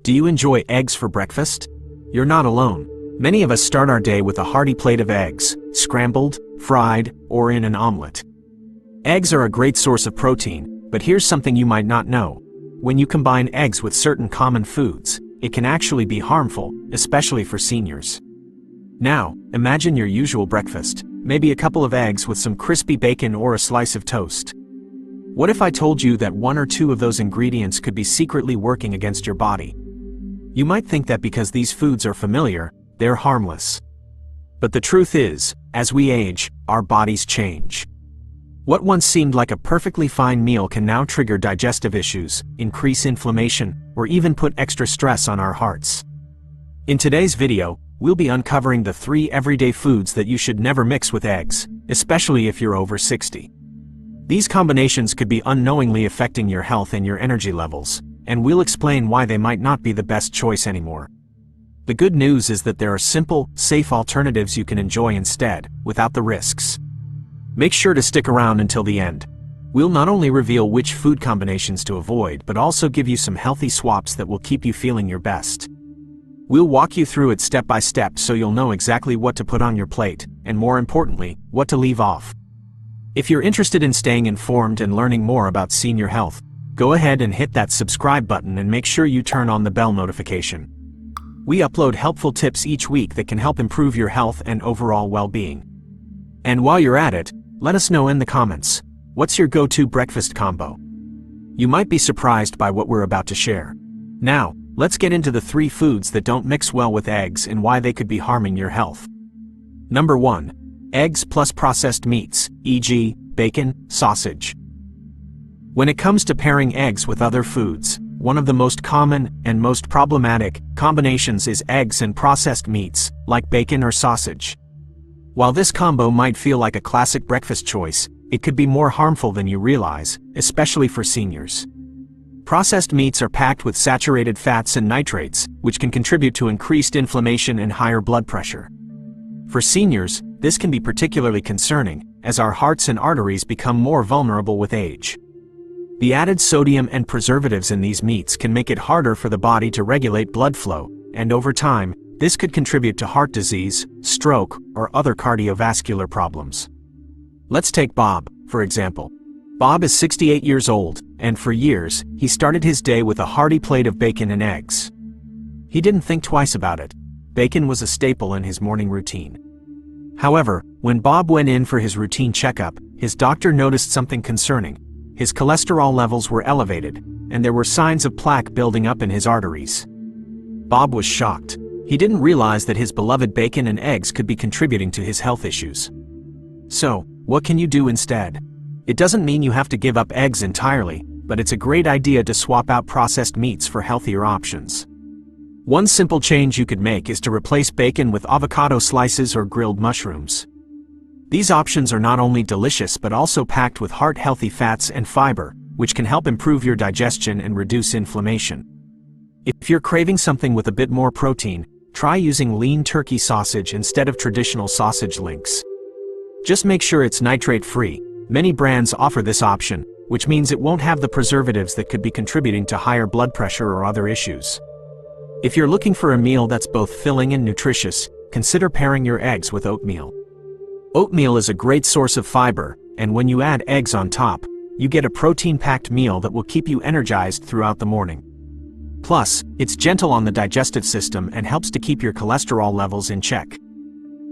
Do you enjoy eggs for breakfast? You're not alone. Many of us start our day with a hearty plate of eggs, scrambled, fried, or in an omelet. Eggs are a great source of protein, but here's something you might not know. When you combine eggs with certain common foods, it can actually be harmful, especially for seniors. Now, imagine your usual breakfast, maybe a couple of eggs with some crispy bacon or a slice of toast. What if I told you that one or two of those ingredients could be secretly working against your body? You might think that because these foods are familiar, they're harmless. But the truth is, as we age, our bodies change. What once seemed like a perfectly fine meal can now trigger digestive issues, increase inflammation, or even put extra stress on our hearts. In today's video, we'll be uncovering the 3 everyday foods that you should never mix with eggs, especially if you're over 60. These combinations could be unknowingly affecting your health and your energy levels, and we'll explain why they might not be the best choice anymore. The good news is that there are simple, safe alternatives you can enjoy instead, without the risks. Make sure to stick around until the end. We'll not only reveal which food combinations to avoid, but also give you some healthy swaps that will keep you feeling your best. We'll walk you through it step by step so you'll know exactly what to put on your plate, and more importantly, what to leave off. If you're interested in staying informed and learning more about senior health, go ahead and hit that subscribe button and make sure you turn on the bell notification. We upload helpful tips each week that can help improve your health and overall well-being. And while you're at it, let us know in the comments, what's your go-to breakfast combo? You might be surprised by what we're about to share. Now, let's get into the 3 foods that don't mix well with eggs and why they could be harming your health. Number 1. Eggs plus processed meats, e.g., bacon, sausage. When it comes to pairing eggs with other foods, one of the most common and most problematic combinations is eggs and processed meats, like bacon or sausage. While this combo might feel like a classic breakfast choice, it could be more harmful than you realize, especially for seniors. Processed meats are packed with saturated fats and nitrates, which can contribute to increased inflammation and higher blood pressure. For seniors, this can be particularly concerning, as our hearts and arteries become more vulnerable with age. The added sodium and preservatives in these meats can make it harder for the body to regulate blood flow, and over time, this could contribute to heart disease, stroke, or other cardiovascular problems. Let's take Bob, for example. Bob is 68 years old, and for years, he started his day with a hearty plate of bacon and eggs. He didn't think twice about it. Bacon was a staple in his morning routine. However, when Bob went in for his routine checkup, his doctor noticed something concerning. His cholesterol levels were elevated, and there were signs of plaque building up in his arteries. Bob was shocked. He didn't realize that his beloved bacon and eggs could be contributing to his health issues. So, what can you do instead? It doesn't mean you have to give up eggs entirely, but it's a great idea to swap out processed meats for healthier options. One simple change you could make is to replace bacon with avocado slices or grilled mushrooms. These options are not only delicious but also packed with heart-healthy fats and fiber, which can help improve your digestion and reduce inflammation. If you're craving something with a bit more protein, try using lean turkey sausage instead of traditional sausage links. Just make sure it's nitrate-free. Many brands offer this option, which means it won't have the preservatives that could be contributing to higher blood pressure or other issues. If you're looking for a meal that's both filling and nutritious, consider pairing your eggs with oatmeal. Oatmeal is a great source of fiber, and when you add eggs on top, you get a protein-packed meal that will keep you energized throughout the morning. Plus, it's gentle on the digestive system and helps to keep your cholesterol levels in check.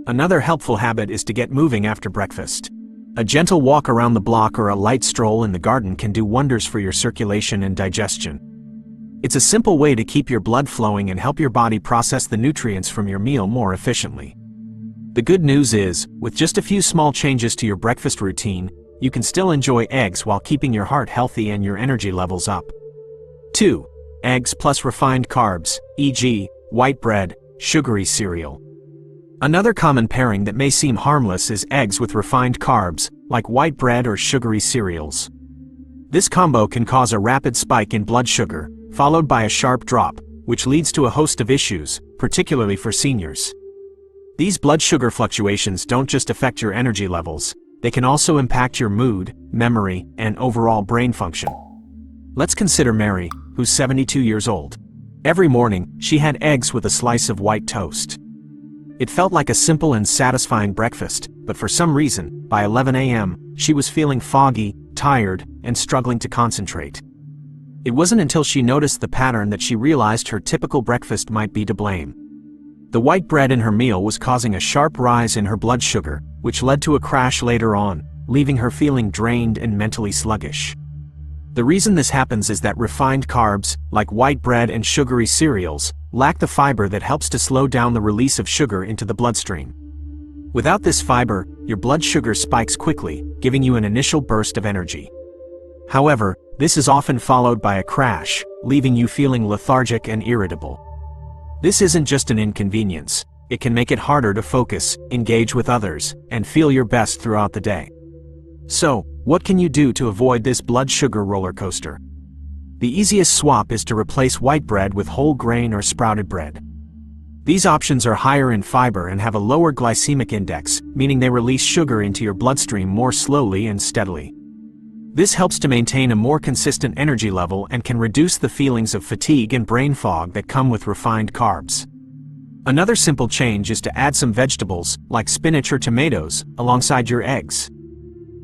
Another helpful habit is to get moving after breakfast. A gentle walk around the block or a light stroll in the garden can do wonders for your circulation and digestion. It's a simple way to keep your blood flowing and help your body process the nutrients from your meal more efficiently. The good news is, with just a few small changes to your breakfast routine, you can still enjoy eggs while keeping your heart healthy and your energy levels up. 2. Eggs plus refined carbs, e.g., white bread, sugary cereal. Another common pairing that may seem harmless is eggs with refined carbs, like white bread or sugary cereals. This combo can cause a rapid spike in blood sugar, followed by a sharp drop, which leads to a host of issues, particularly for seniors. These blood sugar fluctuations don't just affect your energy levels, they can also impact your mood, memory, and overall brain function. Let's consider Mary, who's 72 years old. Every morning, she had eggs with a slice of white toast. It felt like a simple and satisfying breakfast, but for some reason, by 11 a.m., she was feeling foggy, tired, and struggling to concentrate. It wasn't until she noticed the pattern that she realized her typical breakfast might be to blame. The white bread in her meal was causing a sharp rise in her blood sugar, which led to a crash later on, leaving her feeling drained and mentally sluggish. The reason this happens is that refined carbs, like white bread and sugary cereals, lack the fiber that helps to slow down the release of sugar into the bloodstream. Without this fiber, your blood sugar spikes quickly, giving you an initial burst of energy. However, this is often followed by a crash, leaving you feeling lethargic and irritable. This isn't just an inconvenience, it can make it harder to focus, engage with others, and feel your best throughout the day. So, what can you do to avoid this blood sugar roller coaster? The easiest swap is to replace white bread with whole grain or sprouted bread. These options are higher in fiber and have a lower glycemic index, meaning they release sugar into your bloodstream more slowly and steadily. This helps to maintain a more consistent energy level and can reduce the feelings of fatigue and brain fog that come with refined carbs. Another simple change is to add some vegetables, like spinach or tomatoes, alongside your eggs.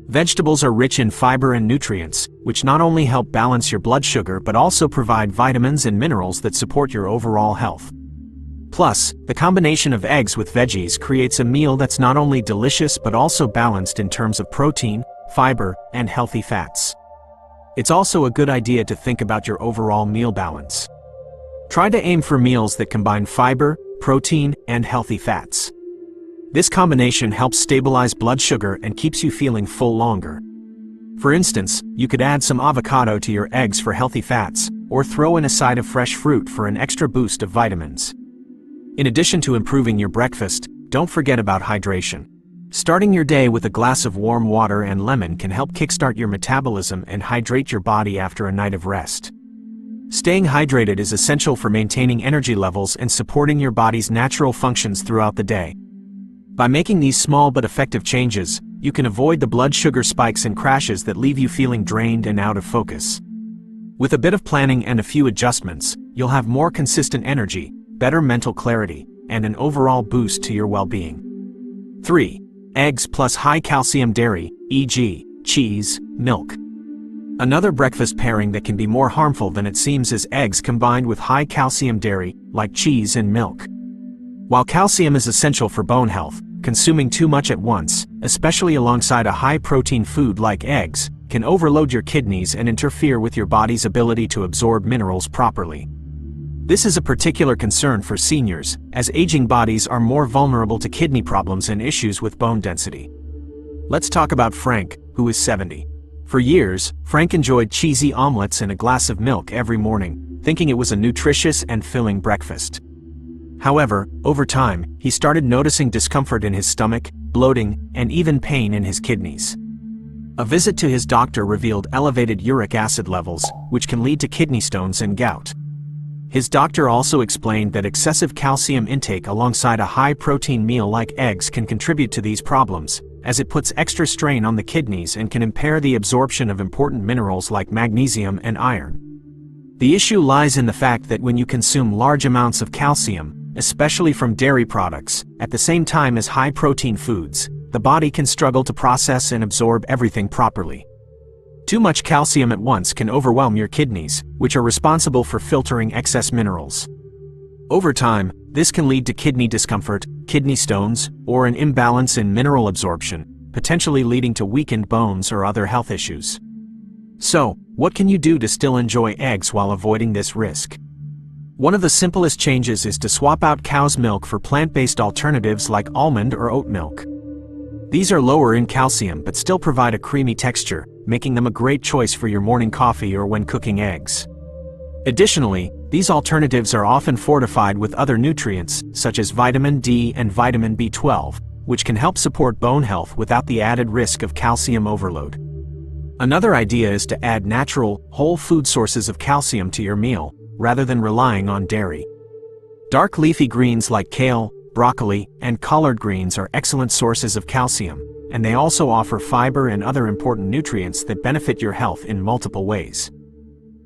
Vegetables are rich in fiber and nutrients, which not only help balance your blood sugar but also provide vitamins and minerals that support your overall health. Plus, the combination of eggs with veggies creates a meal that's not only delicious but also balanced in terms of protein, fiber, and healthy fats. It's also a good idea to think about your overall meal balance. Try to aim for meals that combine fiber, protein, and healthy fats. This combination helps stabilize blood sugar and keeps you feeling full longer. For instance, you could add some avocado to your eggs for healthy fats, or throw in a side of fresh fruit for an extra boost of vitamins. In addition to improving your breakfast, don't forget about hydration. Starting your day with a glass of warm water and lemon can help kickstart your metabolism and hydrate your body after a night of rest. Staying hydrated is essential for maintaining energy levels and supporting your body's natural functions throughout the day. By making these small but effective changes, you can avoid the blood sugar spikes and crashes that leave you feeling drained and out of focus. With a bit of planning and a few adjustments, you'll have more consistent energy, better mental clarity, and an overall boost to your well-being. 3. Eggs plus high-calcium dairy, e.g., cheese, milk. Another breakfast pairing that can be more harmful than it seems is eggs combined with high-calcium dairy, like cheese and milk. While calcium is essential for bone health, consuming too much at once, especially alongside a high-protein food like eggs, can overload your kidneys and interfere with your body's ability to absorb minerals properly. This is a particular concern for seniors, as aging bodies are more vulnerable to kidney problems and issues with bone density. Let's talk about Frank, who is 70. For years, Frank enjoyed cheesy omelets and a glass of milk every morning, thinking it was a nutritious and filling breakfast. However, over time, he started noticing discomfort in his stomach, bloating, and even pain in his kidneys. A visit to his doctor revealed elevated uric acid levels, which can lead to kidney stones and gout. His doctor also explained that excessive calcium intake alongside a high-protein meal like eggs can contribute to these problems, as it puts extra strain on the kidneys and can impair the absorption of important minerals like magnesium and iron. The issue lies in the fact that when you consume large amounts of calcium, especially from dairy products, at the same time as high-protein foods, the body can struggle to process and absorb everything properly. Too much calcium at once can overwhelm your kidneys, which are responsible for filtering excess minerals. Over time, this can lead to kidney discomfort, kidney stones, or an imbalance in mineral absorption, potentially leading to weakened bones or other health issues. So, what can you do to still enjoy eggs while avoiding this risk? One of the simplest changes is to swap out cow's milk for plant-based alternatives like almond or oat milk. These are lower in calcium but still provide a creamy texture, making them a great choice for your morning coffee or when cooking eggs. Additionally, these alternatives are often fortified with other nutrients, such as vitamin D and vitamin B12, which can help support bone health without the added risk of calcium overload. Another idea is to add natural, whole food sources of calcium to your meal, rather than relying on dairy. Dark leafy greens like kale, broccoli, and collard greens are excellent sources of calcium, and they also offer fiber and other important nutrients that benefit your health in multiple ways.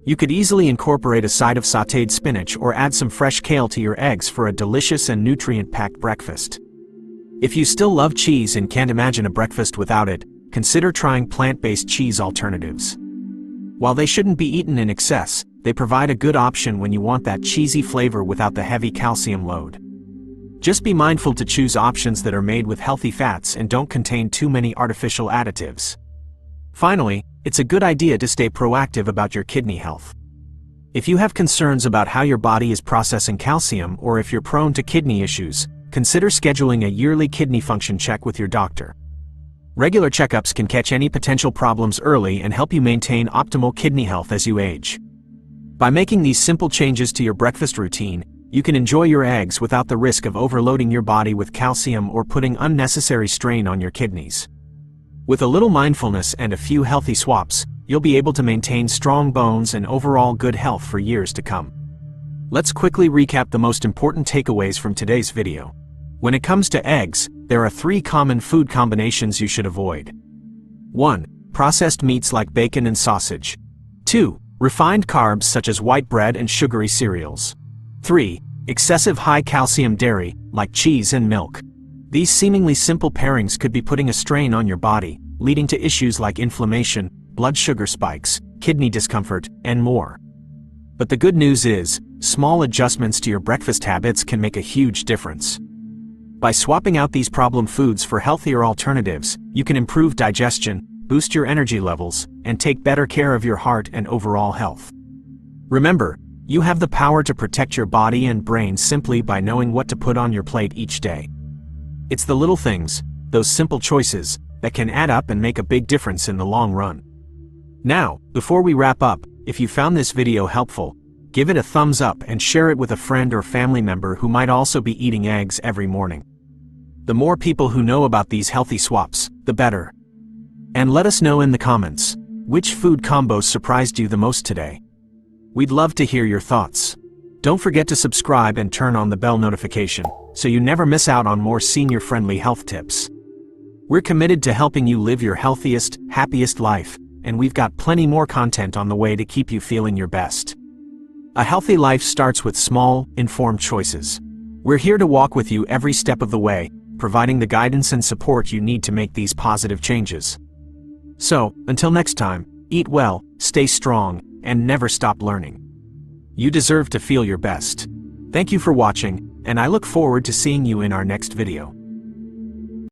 You could easily incorporate a side of sautéed spinach or add some fresh kale to your eggs for a delicious and nutrient-packed breakfast. If you still love cheese and can't imagine a breakfast without it, consider trying plant-based cheese alternatives. While they shouldn't be eaten in excess, they provide a good option when you want that cheesy flavor without the heavy calcium load. Just be mindful to choose options that are made with healthy fats and don't contain too many artificial additives. Finally, it's a good idea to stay proactive about your kidney health. If you have concerns about how your body is processing calcium or if you're prone to kidney issues, consider scheduling a yearly kidney function check with your doctor. Regular checkups can catch any potential problems early and help you maintain optimal kidney health as you age. By making these simple changes to your breakfast routine, you can enjoy your eggs without the risk of overloading your body with calcium or putting unnecessary strain on your kidneys. With a little mindfulness and a few healthy swaps, you'll be able to maintain strong bones and overall good health for years to come. Let's quickly recap the most important takeaways from today's video. When it comes to eggs, there are 3 common food combinations you should avoid. 1. Processed meats like bacon and sausage. 2. Refined carbs such as white bread and sugary cereals. 3. Excessive high-calcium dairy, like cheese and milk. These seemingly simple pairings could be putting a strain on your body, leading to issues like inflammation, blood sugar spikes, kidney discomfort, and more. But the good news is, small adjustments to your breakfast habits can make a huge difference. By swapping out these problem foods for healthier alternatives, you can improve digestion, boost your energy levels, and take better care of your heart and overall health. Remember, you have the power to protect your body and brain simply by knowing what to put on your plate each day. It's the little things, those simple choices, that can add up and make a big difference in the long run. Now, before we wrap up, if you found this video helpful, give it a thumbs up and share it with a friend or family member who might also be eating eggs every morning. The more people who know about these healthy swaps, the better. And let us know in the comments, which food combos surprised you the most today? We'd love to hear your thoughts. Don't forget to subscribe and turn on the bell notification, so you never miss out on more senior-friendly health tips. We're committed to helping you live your healthiest, happiest life, and we've got plenty more content on the way to keep you feeling your best. A healthy life starts with small, informed choices. We're here to walk with you every step of the way, providing the guidance and support you need to make these positive changes. So, until next time, eat well, stay strong, and never stop learning. You deserve to feel your best. Thank you for watching, and I look forward to seeing you in our next video.